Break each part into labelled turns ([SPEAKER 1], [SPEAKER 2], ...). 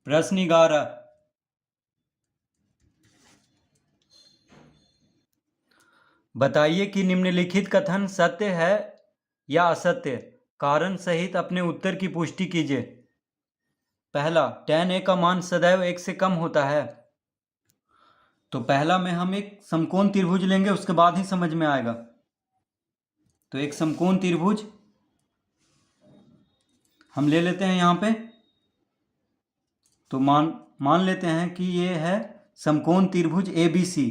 [SPEAKER 1] प्रश्न 11। बताइए कि निम्नलिखित कथन सत्य है या असत्य। कारण सहित अपने उत्तर की पुष्टि कीजिए। पहला, tan a का मान सदैव 1 से कम होता है। तो पहला में हम एक समकोण त्रिभुज लेंगे, उसके बाद ही समझ में आएगा। तो एक समकोण त्रिभुज हम ले लेते हैं यहाँ पे। तो मान लेते हैं कि ये है समकोण त्रिभुज ABC,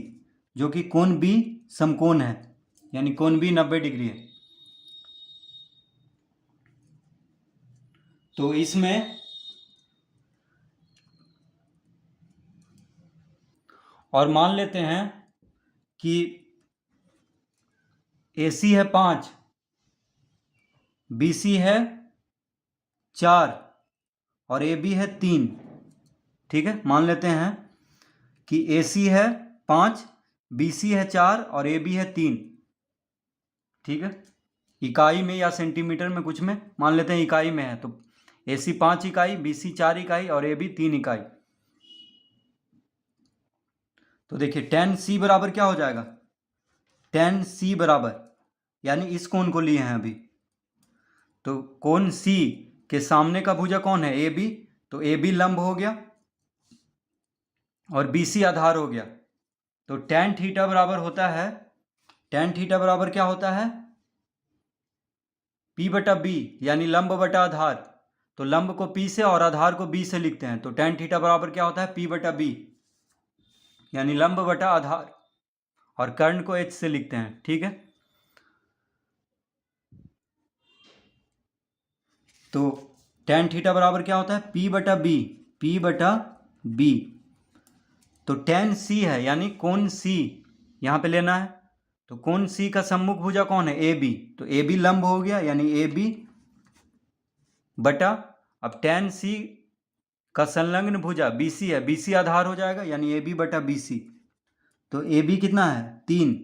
[SPEAKER 1] जो कि कोण B समकोण है, यानी कोण B 90 डिग्री है। तो इसमें और मान लेते हैं कि AC है 5, BC है 4 और AB है 3। ठीक है, मान लेते हैं कि AC है 5, BC है 4 और AB है 3। ठीक है, इकाई में या सेंटीमीटर में, कुछ में मान लेते हैं इकाई में है। तो AC 5 इकाई, BC 4 इकाई और AB 3 इकाई। तो देखिए tan C बराबर क्या हो जाएगा। tan C बराबर, यानी इस कोण को लिए हैं अभी, तो कोण C के सामने का भुजा कौन है, AB। तो AB लंब हो गया और BC आधार हो गया। तो tan थीटा बराबर होता है, tan थीटा बराबर क्या होता है, P बटा B, यानी लंब बटा आधार। तो लंब को P से और आधार को B से लिखते हैं। तो tan थीटा बराबर क्या होता है, P बटा B, यानी लंब बटा आधार, और कर्ण को H से लिखते हैं। ठीक है, तो tan थीटा बराबर क्या होता है, P बटा B, P बटा B। तो tan C है, यानी कोण C यहाँ पे लेना है। तो कोण C का सम्मुख भुजा कौन है, AB। तो AB लंब हो गया, यानी AB बटा, अब tan C का संलग्न भुजा BC है, BC आधार हो जाएगा, यानी AB बटा BC। तो AB कितना है 3,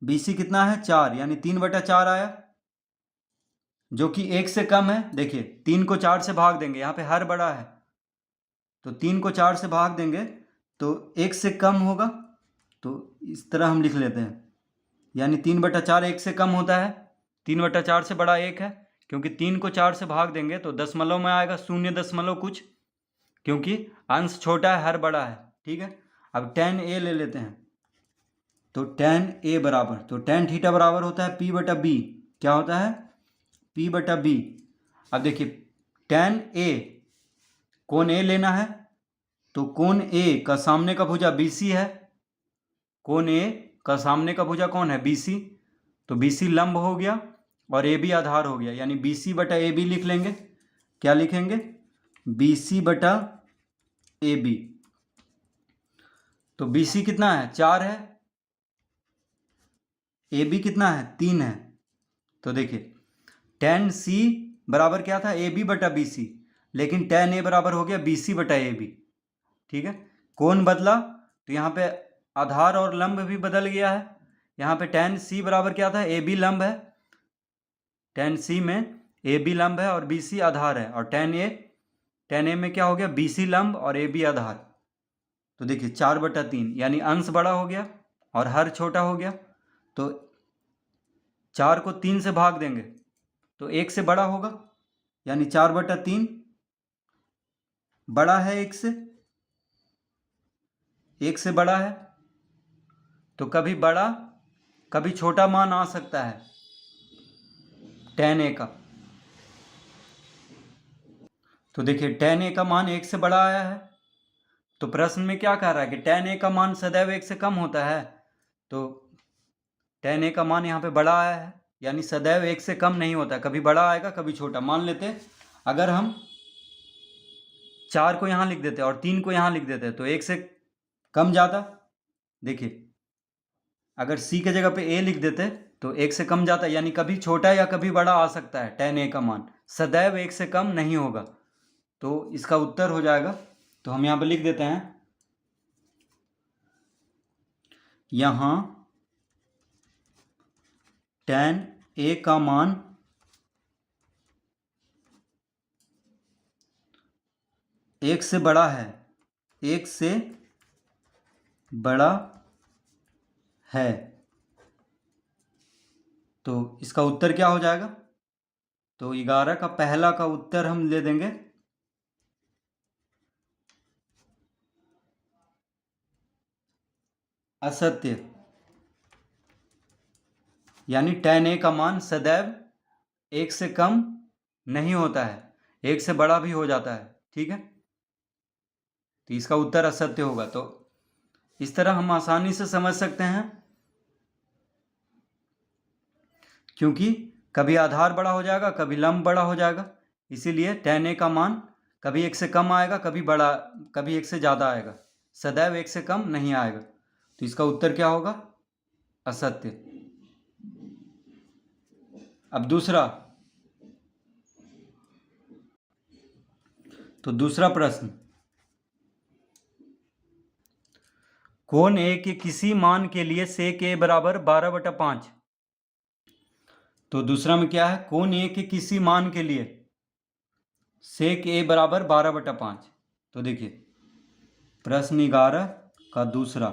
[SPEAKER 1] BC कितना है 4, यानी 3 बटा 4 आया, जो कि 1 से कम है। देखिए 3 को 4 से भाग देंगे, यहाँ पे हर बड़ा है, तो 3 को 4 से भाग देंगे तो 1 से कम होगा। तो इस तरह हम लिख लेते हैं, यानी 3 बटा 4 1 से कम होता है। 3 बटा 4 से बड़ा 1 है, क्योंकि 3 को 4 से भाग देंगे तो दशमलव में आएगा, 0 दशमलव कुछ, क्योंकि अंश छोटा है, हर बड़ा है। ठीक है, अब tan A ले लेते हैं। तो tan A बराबर, तो tan थीटा बराबर होता है P बटा B। क्या होता है, P बटा B। अब देखिए tan A, कोण A लेना है, तो कोण A का सामने का भुजा BC है। कोण A का सामने का भुजा कौन है, BC। तो BC लंब हो गया और AB आधार हो गया, यानी BC बटा AB लिख लेंगे। क्या लिखेंगे, BC बटा AB। तो BC कितना है 4 है, AB कितना है 3 है। तो देखिए tan C बराबर क्या था, AB बटा BC, लेकिन tan A बराबर हो गया BC बटा AB। ठीक है, कोण बदला तो यहाँ पे आधार और लंब भी बदल गया है। यहाँ पे tan C बराबर क्या था, AB लंब है, tan C में AB लंब है और BC आधार है। और tan A में क्या हो गया, BC लंब और AB आधार। तो देखिए 4 बटा 3, यानी अंश बड़ा हो गया और हर छोटा हो गया। तो 4 को 3 से भाग देंगे तो 1 से बड़ा होगा, यानी 4 बटा 3 बड़ा है 1 से, 1 से बड़ा है। तो कभी बड़ा कभी छोटा मान आ सकता है tan A का। तो देखिए tan A का मान 1 से बड़ा आया है। तो प्रश्न में क्या कह रहा है कि tan A का मान सदैव 1 से कम होता है। तो tan A का मान यहाँ पे बड़ा आया है, यानी सदैव 1 से कम नहीं होता, कभी बड़ा आएगा कभी छोटा। मान लेते अगर हम 4 को यहाँ लिख देते और 3 को यहाँ लिख देते तो 1 से कम जाता। देखिए अगर C के जगह पे A लिख देते तो 1 से कम जाता, यानी कभी छोटा या कभी बड़ा आ सकता है। tan A का मान सदैव 1 से कम नहीं होगा। तो इसका उत्तर हो जाएगा, तो हम यहाँ पे लिख देते हैं, यहाँ tan A का मान एक से बड़ा है, एक से बड़ा है, तो इसका उत्तर क्या हो जाएगा? तो 11 का पहला का उत्तर हम ले देंगे असत्य, यानी tan a का मान सदैव एक से कम नहीं होता है, एक से बड़ा भी हो जाता है। ठीक है, तो इसका उत्तर असत्य होगा। तो इस तरह हम आसानी से समझ सकते हैं, क्योंकि कभी आधार बड़ा हो जाएगा, कभी लंब बड़ा हो जाएगा, इसीलिए tan a का मान कभी एक से कम आएगा, कभी एक से ज़्यादा आएगा, सदैव एक से कम नहीं आएगा। तो इसका उत्तर क्या होगा? असत्य। अब दूसरा, तो दूसरा प्रश्न, कोण ए के किसी मान के लिए sec a बराबर 12/5। तो दूसरा में क्या है? कोण ए के किसी मान के लिए sec a बराबर 12/5। तो देखिए प्रश्न 11 का दूसरा,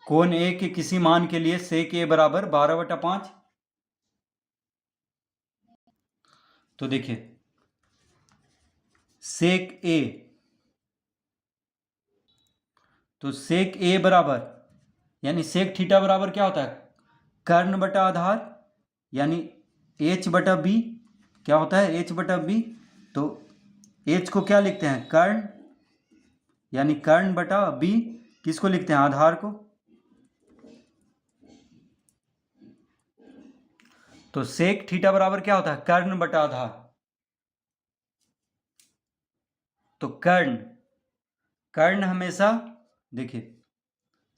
[SPEAKER 1] कोण ए के किसी मान के लिए sec a बराबर 12/5। तो देखिए sec a, तो sec a बराबर यानी sec थीटा बराबर क्या होता है? कर्ण बटा आधार, यानी h/b क्या होता है? h/b। तो h को क्या लिखते हैं? कर्ण, यानी कर्ण बटा b किसको लिखते हैं? आधार को। तो sec थीटा बराबर क्या होता है? कर्ण बटा आधार। तो कर्ण हमेशा, देखिए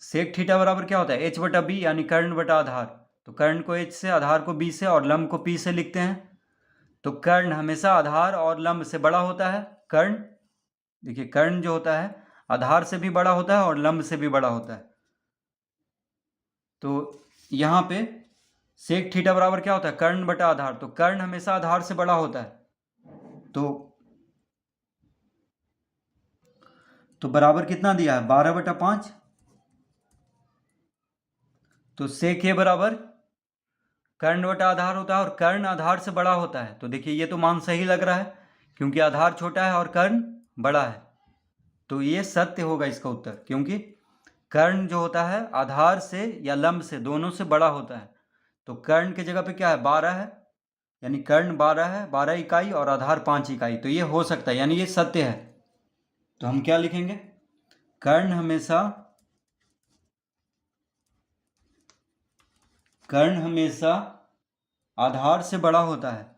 [SPEAKER 1] sec थीटा बराबर क्या होता है? h/b यानी कर्ण बटा आधार। तो कर्ण को h से, आधार को b से और लंब को p से लिखते हैं। तो कर्ण हमेशा आधार और लंब से बड़ा होता है। कर्ण, देखिए कर्ण जो होता है आधार से भी बड़ा होता है और लंब से भी बड़ा होता है। तो यहाँ पे sec थीटा बराबर क्या होता है? कर्ण बटा आधार। तो कर्ण हमेशा आधार से बड़ा होता है। तो बराबर कितना दिया है? 12/5। तो sec a बराबर कर्ण बटा आधार होता है और कर्ण आधार से बड़ा होता है। तो देखिए ये तो मान सही लग रहा है, क्योंकि आधार छोटा है और कर्ण बड़ा है। तो ये सत्य होगा इसका उत्तर, क्योंकि कर्ण जो होता है आधार से या लंब से, दोनों से बड़ा होता है। तो कर्ण की जगह पे क्या है? 12 है, यानी कर्ण 12 है, 12 इकाई, और आधार 5 इकाई। तो ये हो सकता है, यानी ये सत्य है। तो हम क्या लिखेंगे? कर्ण हमेशा आधार से बड़ा होता है,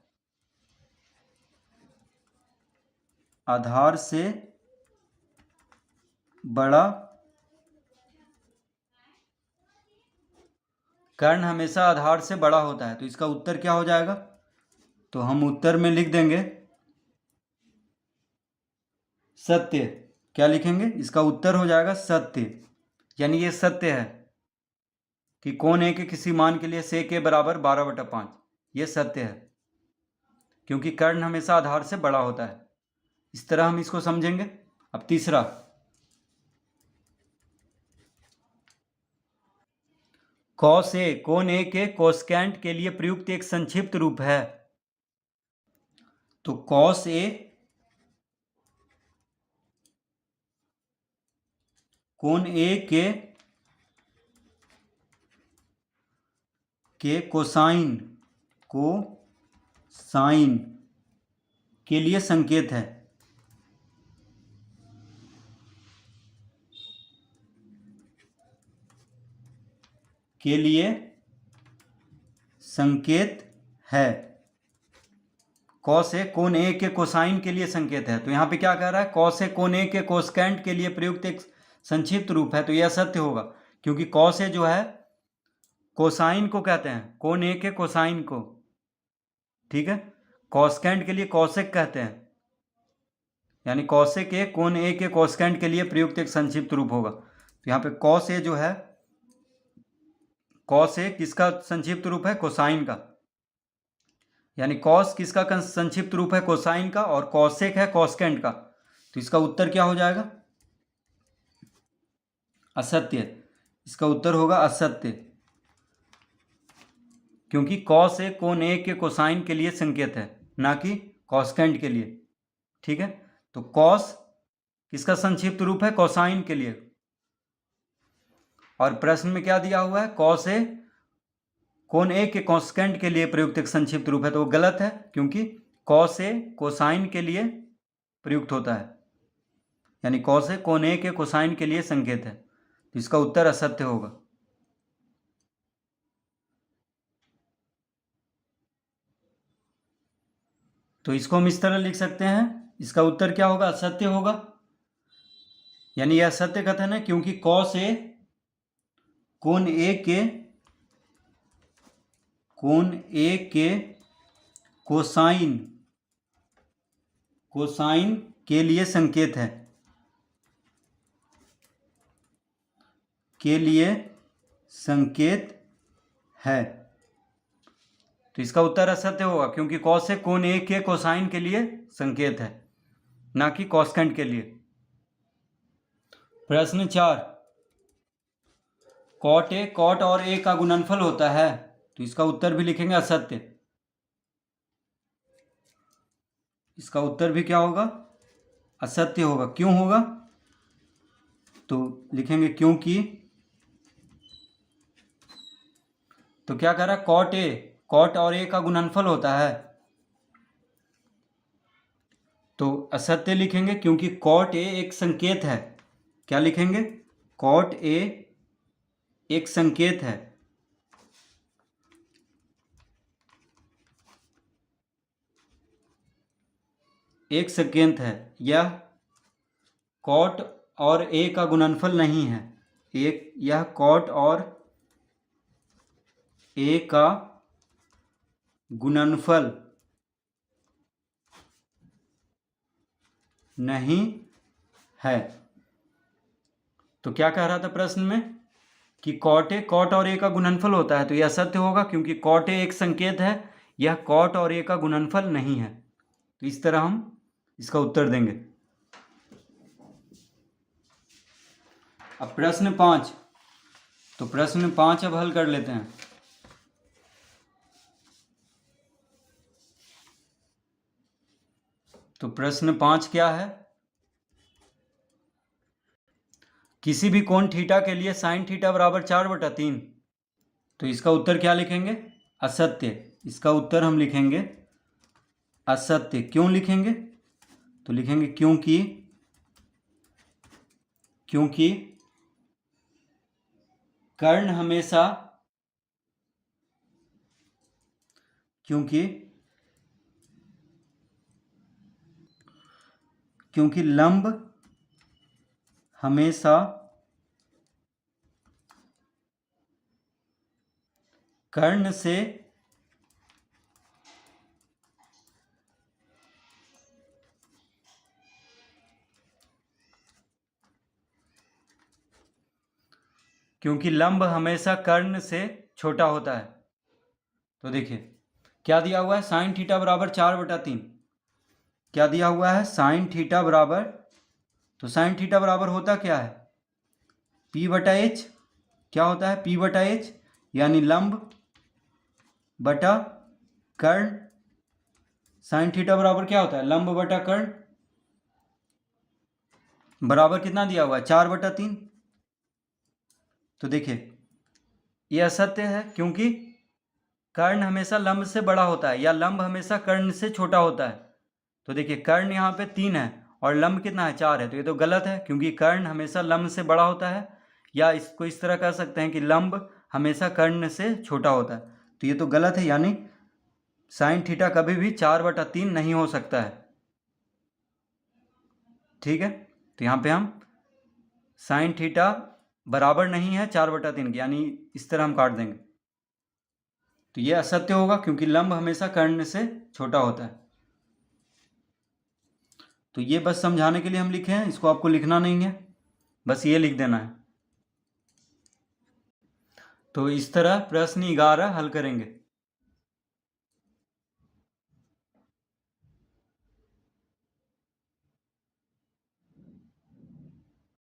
[SPEAKER 1] आधार से बड़ा, कर्ण हमेशा आधार से बड़ा होता है। तो इसका उत्तर क्या हो जाएगा? तो हम उत्तर में लिख देंगे सत्य। क्या लिखेंगे? इसका उत्तर हो जाएगा सत्य, यानी ये सत्य है कि कोण ए के किसी मान के लिए sec a बराबर 12/5। ये सत्य है, क्योंकि कर्ण हमेशा आधार से बड़ा होता है। इस तरह हम इसको समझेंगे। अब तीसरा, cos a कोण ए के कोसकेंट के लिए प्रयुक्त एक संक्षिप्त रूप है। तो cos a कोण ए के कोसाइन के लिए संकेत है। के लिए संकेत है। कॉस ए कोण ए के कोसाइन के लिए संकेत है। तो यहाँ पे क्या कह रहा है? कॉस ए कोण ए के कोसकेंट के लिए प्रयुक्त एक संक्षिप्त रूप है। तो यह सत्य होगा, क्योंकि कॉस ए जो है कोसाइन को कहते हैं, कोण ए के कोसाइन को। ठीक है, कोसकेंट के लिए कॉसेक कहते हैं, यानी कॉसेक ए कोण ए के कोसकेंट के लिए प्रयुक्त एक संक्षिप्त रूप होगा। तो यहाँ पे कॉस ए जो है, कॉस ए किसका संक्षिप्त रूप है? कोसाइन का। यानी कॉस किसका संक्षिप्त रूप है? कोसाइन का, और कॉसेक है कॉस्केंट का। तो इसका उत्तर क्या हो जाएगा? असत्य। इसका उत्तर होगा असत्य, क्योंकि कॉस एक कोण ए के कोसाइन के लिए संकेत है, ना कि कॉस्केंट के लिए। ठीक है, तो कॉस किसका संक्षिप्त रूप है? कोसाइन के लिए। और प्रश्न में क्या दिया हुआ है? कॉस ए कोण ए के कॉस्केंट के लिए प्रयुक्त एक संक्षिप्त रूप है, तो वो गलत है, क्योंकि कॉस ए कोसाइन के लिए प्रयुक्त होता है, यानी कॉस ए कोण ए के कोसाइन के लिए संकेत है। तो इसका उत्तर असत्य होगा। तो इसको हम इस तरह लिख सकते हैं, इसका उत्तर क्या होगा? असत्य होगा, यानी यह असत्य कथन है, क्योंकि कॉस ए कोण ए के कोसाइन के लिए संकेत है, तो इसका उत्तर असत्य होगा, क्योंकि कॉस ए कोण ए के कोसाइन के लिए संकेत है, ना कि कॉस्केंट के लिए। प्रश्न 4, कॉट ए कॉट और ए का गुणनफल होता है, तो इसका उत्तर भी लिखेंगे असत्य। इसका उत्तर भी क्या होगा? असत्य होगा। क्यों होगा? तो लिखेंगे क्योंकि, तो क्या कह रहा है? कॉट और ए का गुणनफल होता है, तो असत्य लिखेंगे, क्योंकि कॉट ए एक संकेत है। क्या लिखेंगे? कॉट ए एक संकेत है, यह कॉट और ए का गुणनफल नहीं है। यह कॉट और ए का गुणनफल नहीं है। तो क्या कह रहा था प्रश्न में कि कॉट और ए का गुणनफल होता है, तो यह सत्य होगा, क्योंकि कॉट ए एक संकेत है, यह कॉट और ए का गुणनफल नहीं है। तो इस तरह हम इसका उत्तर देंगे। अब प्रश्न 5, तो प्रश्न 5 अब हल कर लेते हैं। तो प्रश्न 5 क्या है? किसी भी कोण थीटा के लिए साइन थीटा बराबर 4/3, तो इसका उत्तर क्या लिखेंगे? असत्य। इसका उत्तर हम लिखेंगे असत्य। क्यों लिखेंगे? तो लिखेंगे क्योंकि कर्ण हमेशा क्योंकि लंब हमेशा कर्ण से कर्ण से छोटा होता है। तो देखिए क्या दिया हुआ है? साइन थीटा बराबर 4/3। क्या दिया हुआ है? साइन थीटा बराबर, तो साइन थीटा बराबर होता क्या है? P/H। क्या होता है? P/H, यानी लंब बटा कर्ण। साइन थीटा बराबर क्या होता है? लंब बटा कर्ण, बराबर कितना दिया हुआ है? 4/3। तो देखिए यह असत्य है, क्योंकि कर्ण हमेशा लंब से बड़ा होता है, या लंब हमेशा कर्ण से छोटा होता है। तो देखिए कर्ण यहाँ पे 3 है और लंब कितना है? 4 है, तो ये तो गलत है, क्योंकि कर्ण हमेशा लंब से बड़ा होता है, या इसको इस तरह कह सकते हैं कि लंब हमेशा कर्ण से छोटा होता है। तो ये तो गलत है, यानी साइन थीटा कभी भी 4/3 नहीं हो सकता है। ठीक है, तो यहाँ पे हम साइन थीटा बराबर नहीं है 4/3 की, यानी इस तरह हम काट देंगे। तो ये असत्य होगा, क्योंकि लंब हमेशा कर्ण से छोटा होता है। तो ये बस समझाने के लिए हम लिखे हैं, इसको आपको लिखना नहीं है, बस ये लिख देना है। तो इस तरह प्रश्न 11 हल करेंगे।